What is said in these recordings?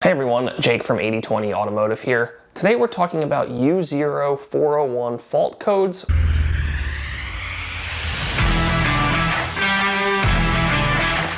Hey everyone, Jake from 8020 Automotive here. Today we're talking about U0401 fault codes.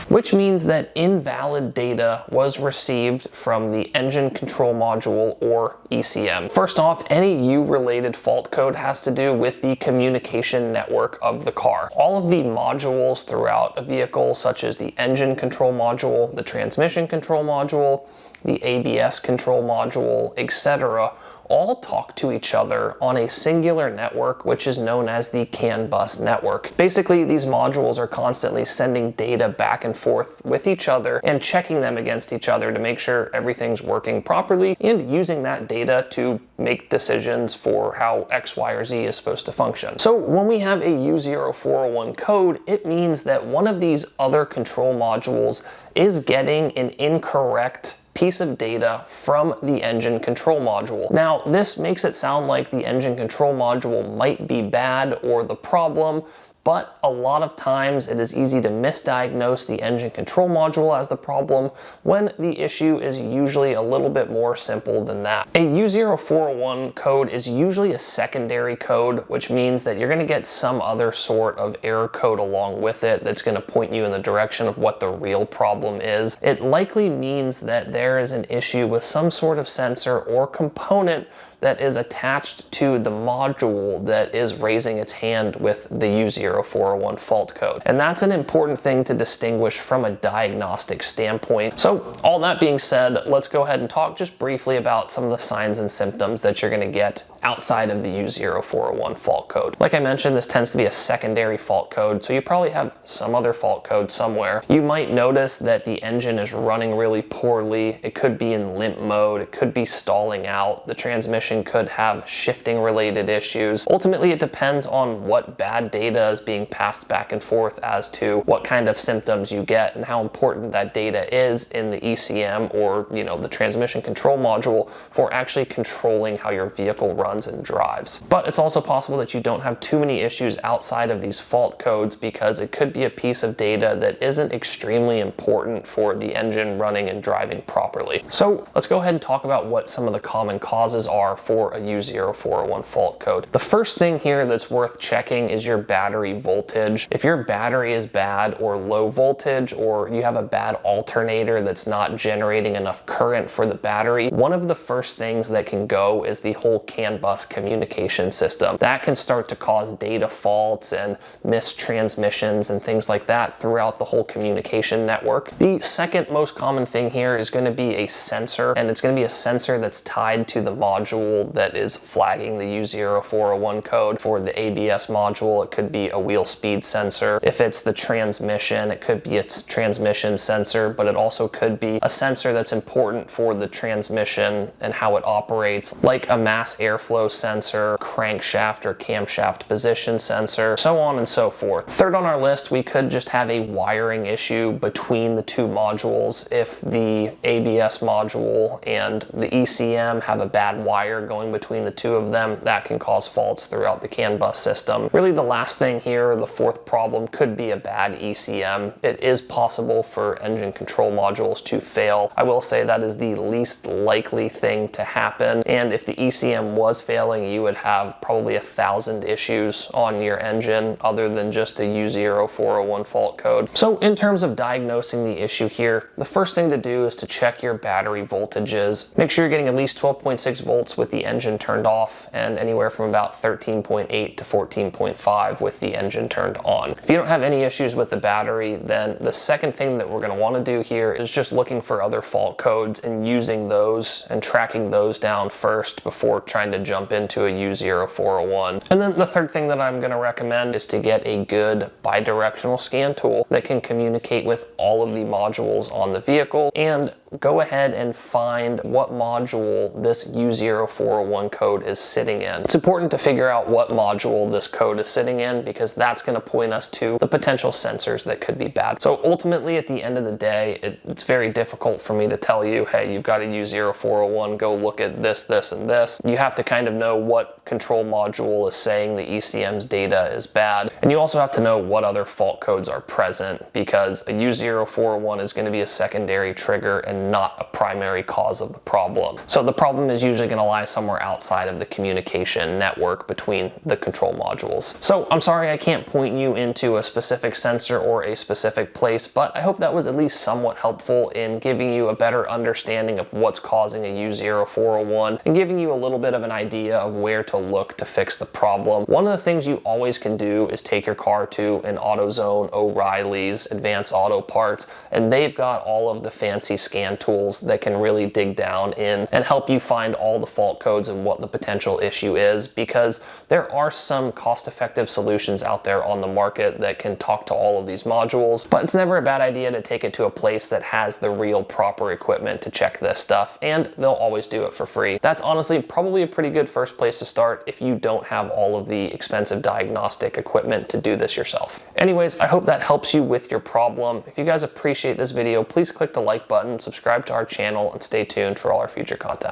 Which means that invalid data was received from the engine control module or ECM. First off, any U-related fault code has to do with the communication network of the car. All of the modules throughout a vehicle, such as the engine control module, the transmission control module, the ABS control module, etc., all talk to each other on a singular network, which is known as the CAN bus network. Basically, these modules are constantly sending data back and forth with each other and checking them against each other to make sure everything's working properly and using that data to make decisions for how X, Y, or Z is supposed to function. So when we have a U0401 code, it means that one of these other control modules is getting an incorrect piece of data from the engine control module. Now, this makes it sound like the engine control module might be bad or the problem, but a lot of times it is easy to misdiagnose the engine control module as the problem when the issue is usually a little bit more simple than that. A U0401 code is usually a secondary code, which means that you're going to get some other sort of error code along with it that's going to point you in the direction of what the real problem is. It likely means that there is an issue with some sort of sensor or component that is attached to the module that is raising its hand with the U0401 fault code. And that's an important thing to distinguish from a diagnostic standpoint. So all that being said, let's go ahead and talk just briefly about some of the signs and symptoms that you're gonna get outside of the U0401 fault code. Like I mentioned, this tends to be a secondary fault code, so you probably have some other fault code somewhere. You might notice that the engine is running really poorly. It could be in limp mode, it could be stalling out, the transmission could have shifting related issues. Ultimately, it depends on what bad data is being passed back and forth as to what kind of symptoms you get and how important that data is in the ECM or, the transmission control module for actually controlling how your vehicle runs and drives. But it's also possible that you don't have too many issues outside of these fault codes because it could be a piece of data that isn't extremely important for the engine running and driving properly. So let's go ahead and talk about what some of the common causes are for a U0401 fault code. The first thing here that's worth checking is your battery voltage. If your battery is bad or low voltage, or you have a bad alternator that's not generating enough current for the battery, one of the first things that can go is the whole CAN bus communication system. That can start to cause data faults and mistransmissions and things like that throughout the whole communication network. The second most common thing here is going to be a sensor, and it's going to be a sensor that's tied to the module that is flagging the U0401 code. For the ABS module, it could be a wheel speed sensor. If it's the transmission, it could be its transmission sensor, but it also could be a sensor that's important for the transmission and how it operates, like a mass airflow sensor, crankshaft or camshaft position sensor, so on and so forth. Third on our list, we could just have a wiring issue between the two modules. If the ABS module and the ECM have a bad wire going between the two of them, that can cause faults throughout the CAN bus system. Really, the last thing here, the fourth problem, could be a bad ECM. It is possible for engine control modules to fail. I will say that is the least likely thing to happen, and if the ECM was failing, you would have probably 1,000 issues on your engine other than just a U0401 fault code. So in terms of diagnosing the issue here, the first thing to do is to check your battery voltages. Make sure you're getting at least 12.6 volts with the engine turned off and anywhere from about 13.8 to 14.5 with the engine turned on. If you don't have any issues with the battery, then the second thing that we're going to want to do here is just looking for other fault codes and using those and tracking those down first before trying to jump into a U0401. And then the third thing that I'm going to recommend is to get a good bidirectional scan tool that can communicate with all of the modules on the vehicle and go ahead and find what module this U0401 code is sitting in. It's important to figure out what module this code is sitting in because that's going to point us to the potential sensors that could be bad. So ultimately, at the end of the day, it's very difficult for me to tell you, hey, you've got a U0401, go look at this, this, and this. You have to kind of know what control module is saying the ECM's data is bad. And you also have to know what other fault codes are present because a U0401 is going to be a secondary trigger and not a primary cause of the problem. So the problem is usually going to lie somewhere outside of the communication network between the control modules. So I'm sorry I can't point you into a specific sensor or a specific place, but I hope that was at least somewhat helpful in giving you a better understanding of what's causing a U0401 and giving you a little bit of an idea of where to look to fix the problem. One of the things you always can do is take your car to an AutoZone, O'Reilly's, Advanced Auto Parts, and they've got all of the fancy scan tools that can really dig down in and help you find all the fault codes and what the potential issue is, because there are some cost-effective solutions out there on the market that can talk to all of these modules, but it's never a bad idea to take it to a place that has the real proper equipment to check this stuff, and they'll always do it for free. That's honestly probably a pretty good first place to start if you don't have all of the expensive diagnostic equipment to do this yourself. Anyways, I hope that helps you with your problem. If you guys appreciate this video, please click the like button, subscribe to our channel, and stay tuned for all our future content.